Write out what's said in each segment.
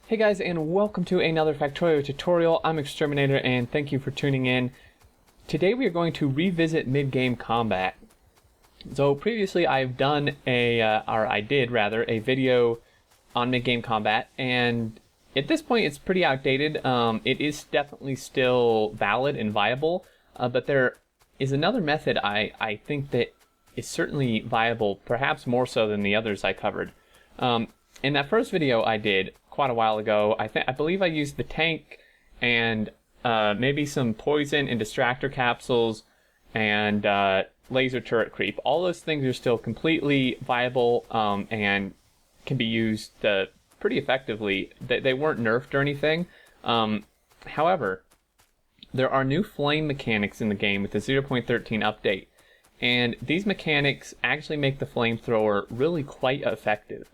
Hey guys, and welcome to another Factorio tutorial. I'm Xterminator, and thank you for tuning in. Today we are going to revisit mid-game combat. So previously I've done I did a video on mid-game combat, and at this point it's pretty outdated. It is definitely still valid and viable, but there is another method I think that is certainly viable, perhaps more so than the others I covered. In that first video I did quite a while ago, I believe I used the tank and maybe some poison and distractor capsules and laser turret creep. All those things are still completely viable and can be used pretty effectively. They weren't nerfed or anything. However, there are new flame mechanics in the game with the 0.13 update. And these mechanics actually make the Flamethrower really quite effective.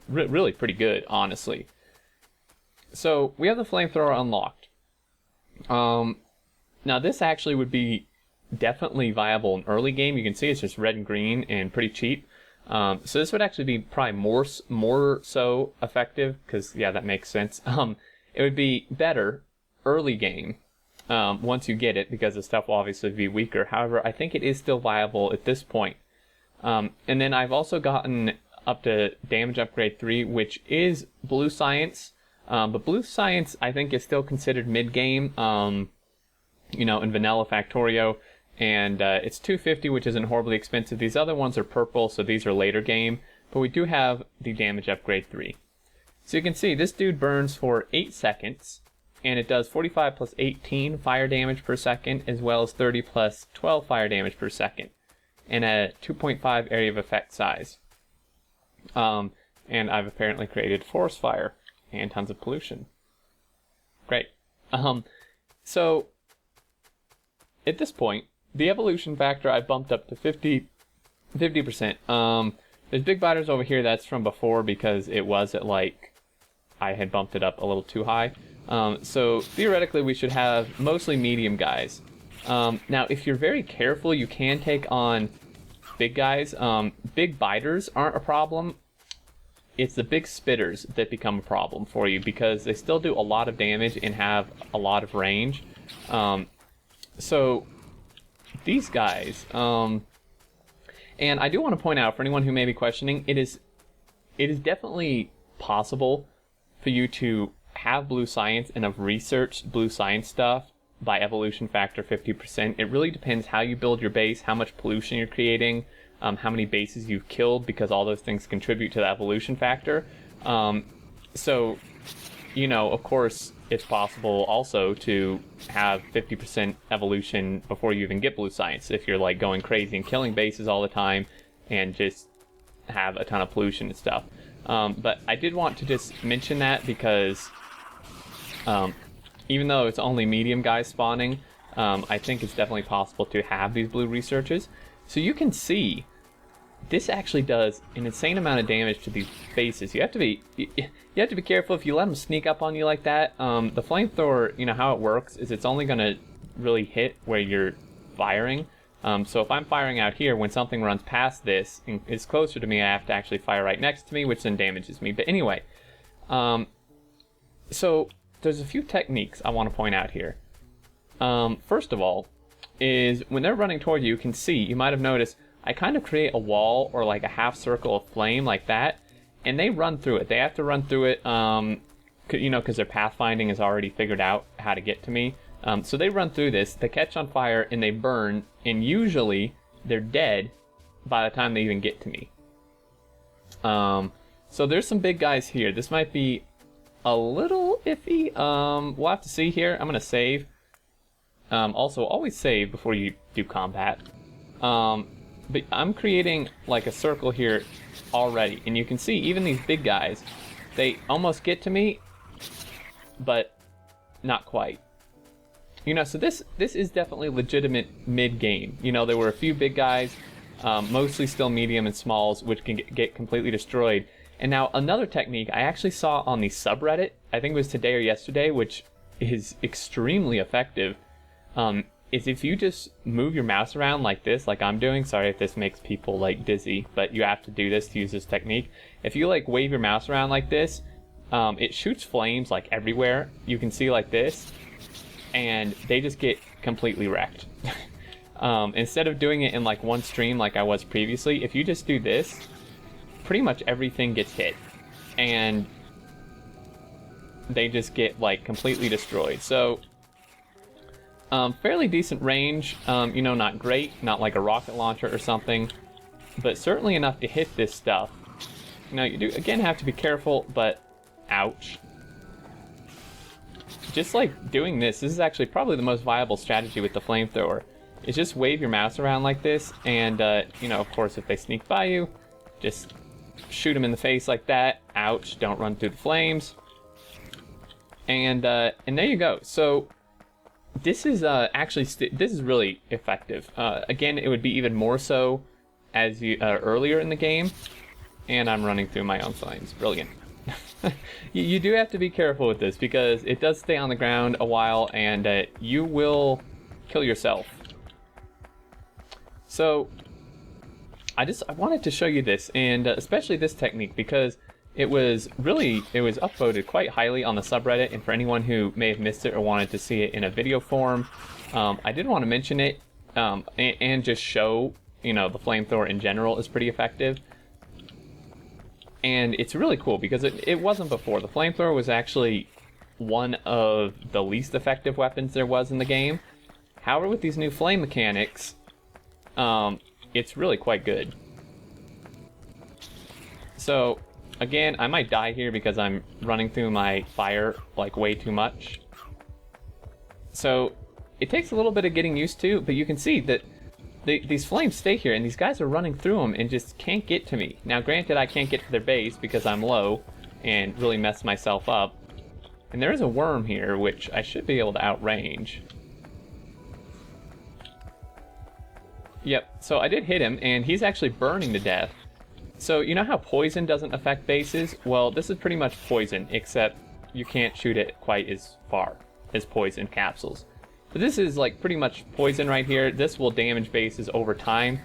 Really pretty good, honestly. So we have the Flamethrower unlocked. Now this actually would be definitely viable in early game. You can see it's just red and green and pretty cheap. So this would actually be probably more so effective, because yeah, that makes sense. It would be better early game. Once you get it, because the stuff will obviously be weaker. However, I think it is still viable at this point. And then I've also gotten up to damage upgrade 3, which is blue science. But blue science, I think, is still considered mid-game, in vanilla Factorio. And it's 250, which isn't horribly expensive. These other ones are purple, so these are later game. But we do have the damage upgrade 3. So you can see this dude burns for 8 seconds. And it does 45 plus 18 fire damage per second, as well as 30 plus 12 fire damage per second, and a 2.5 area of effect size. And I've apparently created forest fire and tons of pollution. Great. So at this point, the evolution factor I bumped up to 50%. There's big biters over here. That's from before, because it was at I had bumped it up a little too high. So theoretically we should have mostly medium guys. Now if you're very careful, you can take on big guys. Big biters aren't a problem. It's the big spitters that become a problem for you, because they still do a lot of damage and have a lot of range. So these guys, and I do want to point out for anyone who may be questioning, it is definitely possible for you to have blue science and have researched blue science stuff by evolution factor 50%. It really depends how you build your base, how much pollution you're creating, how many bases you've killed, because all those things contribute to the evolution factor. So, of course, it's possible also to have 50% evolution before you even get blue science, if you're going crazy and killing bases all the time and just have a ton of pollution and stuff. But I did want to just mention that, because even though it's only medium guys spawning, I think it's definitely possible to have these blue researches. So you can see this actually does an insane amount of damage to these bases. You have to be careful if you let them sneak up on you like that. The flamethrower, how it works is it's only going to really hit where you're firing. So if I'm firing out here, when something runs past this and is closer to me, I have to actually fire right next to me, which then damages me. But anyway, so there's a few techniques I want to point out here. First of all, is when they're running toward you, you can see, you might have noticed, I kind of create a wall or a half circle of flame like that, and they run through it. They have to run through it, because their pathfinding has already figured out how to get to me. So they run through this, they catch on fire, and they burn, and usually they're dead by the time they even get to me. So there's some big guys here. This might be a little iffy. We'll have to see here. I'm going to save. Also, always save before you do combat. But I'm creating a circle here already, and you can see even these big guys, they almost get to me, but not quite. So this is definitely legitimate mid-game. There were a few big guys, mostly still medium and smalls, which can get completely destroyed. And now another technique I actually saw on the subreddit, I think it was today or yesterday, which is extremely effective, is if you just move your mouse around like this, like I'm doing. Sorry if this makes people dizzy, but you have to do this to use this technique. If you wave your mouse around like this, it shoots flames like everywhere. You can see like this, and they just get completely wrecked. Instead of doing it in like one stream like I was previously, if you just do this, pretty much everything gets hit, and they just get like completely destroyed. So fairly decent range, you know, not great, not like a rocket launcher or something, but certainly enough to hit this stuff. Now you do again have to be careful, but ouch. Just like doing this is actually probably the most viable strategy with the flamethrower. Is just wave your mouse around like this, and you know, of course, if they sneak by you, just shoot them in the face like that. Ouch! Don't run through the flames. And there you go. So this is actually this is really effective. Again, it would be even more so as you earlier in the game. And I'm running through my own flames. Brilliant. You do have to be careful with this because it does stay on the ground a while, and you will kill yourself. So I wanted to show you this, and especially this technique, because it was upvoted quite highly on the subreddit, and for anyone who may have missed it or wanted to see it in a video form, I did want to mention it and just show, you know, the flamethrower in general is pretty effective. And it's really cool because it wasn't before. The flamethrower was actually one of the least effective weapons there was in the game. However, with these new flame mechanics, it's really quite good. So, again, I might die here because I'm running through my fire like way too much. So, it takes a little bit of getting used to, but you can see that these flames stay here, and these guys are running through them and just can't get to me. Now, granted, I can't get to their base because I'm low and really mess myself up. And there is a worm here, which I should be able to outrange. Yep, so I did hit him, and he's actually burning to death. So, you know how poison doesn't affect bases? Well, this is pretty much poison, except you can't shoot it quite as far as poison capsules. But this is like pretty much poison right here. This will damage bases over time.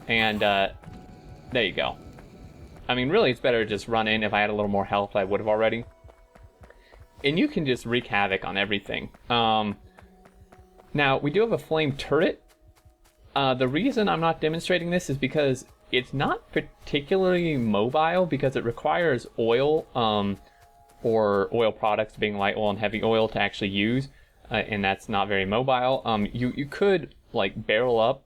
And there you go. I mean, really, it's better to just run in. If I had a little more health, I would have already. And you can just wreak havoc on everything. Now, we do have a flame turret. The reason I'm not demonstrating this is because it's not particularly mobile, because it requires oil, or oil products, being light oil and heavy oil, to actually use. And that's not very mobile. You could like barrel up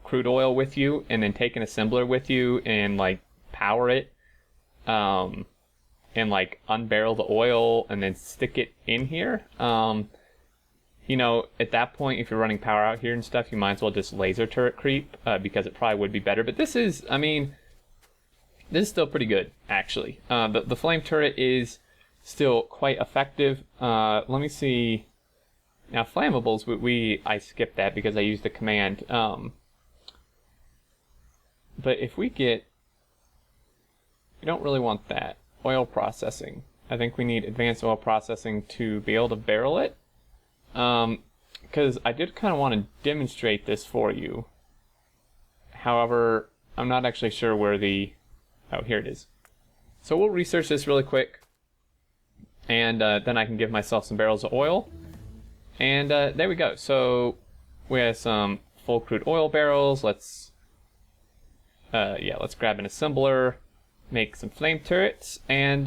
crude oil with you and then take an assembler with you and like power it, and like unbarrel the oil and then stick it in here. You know, at that point, if you're running power out here and stuff, you might as well just laser turret creep, because it probably would be better. But this is, I mean, this is still pretty good, actually. The flame turret is still quite effective. Let me see. Now, flammables, I skipped that because I used the command. But if we get... We don't really want that. Oil processing. I think we need advanced oil processing to be able to barrel it. Because I did kind of want to demonstrate this for you. However, I'm not actually sure where the... Oh, here it is. So we'll research this really quick. And then I can give myself some barrels of oil. And there we go. So we have some full crude oil barrels. Let's grab an assembler, make some flame turrets, and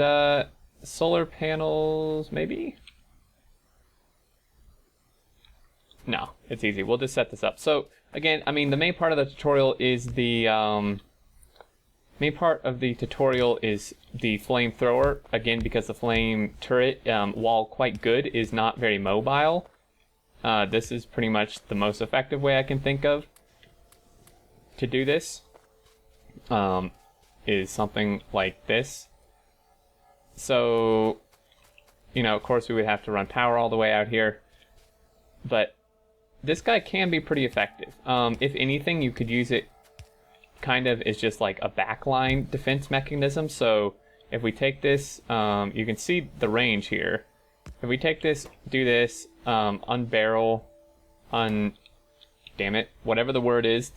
solar panels, maybe? No, it's easy. We'll just set this up. So again, I mean, the main part of the tutorial is the flamethrower. Again, because the flame turret, while quite good, is not very mobile. This is pretty much the most effective way I can think of to do this, is something like this. So, you know, of course we would have to run power all the way out here, but this guy can be pretty effective. If anything, you could use it kind of as just like a backline defense mechanism. So if we take this, you can see the range here. If we take this, do this, unbarrel, damn it, whatever the word is,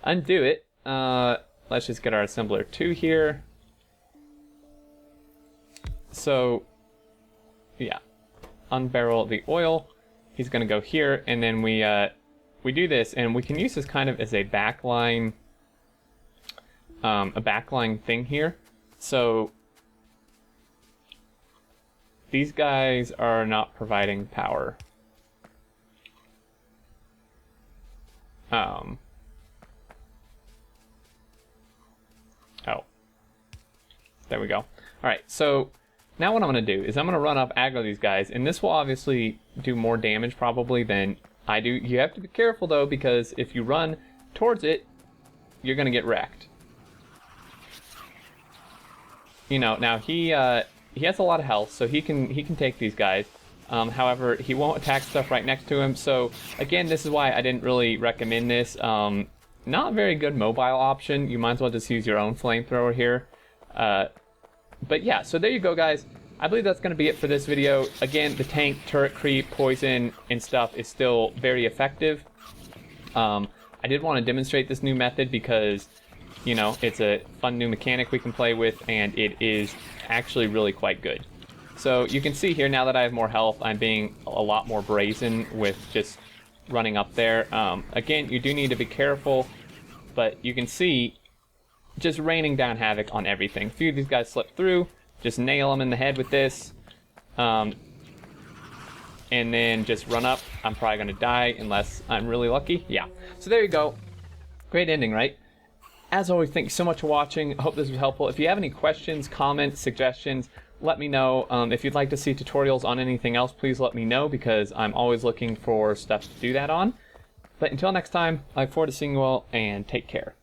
undo it. Let's just get our assembler 2 here. So yeah, unbarrel the oil. He's going to go here, and then we do this, and we can use this kind of as a backline thing here. So these guys are not providing power. Oh. There we go. Alright, so now what I'm going to do is I'm going to run up, aggro these guys, and this will obviously do more damage probably than I do. You have to be careful though, because if you run towards it, you're going to get wrecked. You know, now he has a lot of health, so he can take these guys. However, he won't attack stuff right next to him. So again, this is why I didn't really recommend this. Not very good mobile option. You might as well just use your own flamethrower here. But yeah, so there you go, guys. I believe that's going to be it for this video. Again, the tank, turret creep, poison, and stuff is still very effective. I did want to demonstrate this new method because, you know, it's a fun new mechanic we can play with, and it is actually really quite good. So you can see here, now that I have more health, I'm being a lot more brazen with just running up there. Again, you do need to be careful, but you can see just raining down havoc on everything. A few of these guys slip through, just nail them in the head with this, and then just run up. I'm probably going to die unless I'm really lucky. Yeah, so there you go. Great ending, right? As always, thank you so much for watching. I hope this was helpful. If you have any questions, comments, suggestions, let me know. If you'd like to see tutorials on anything else, please let me know, because I'm always looking for stuff to do that on. But until next time, I look forward to seeing you all, and take care.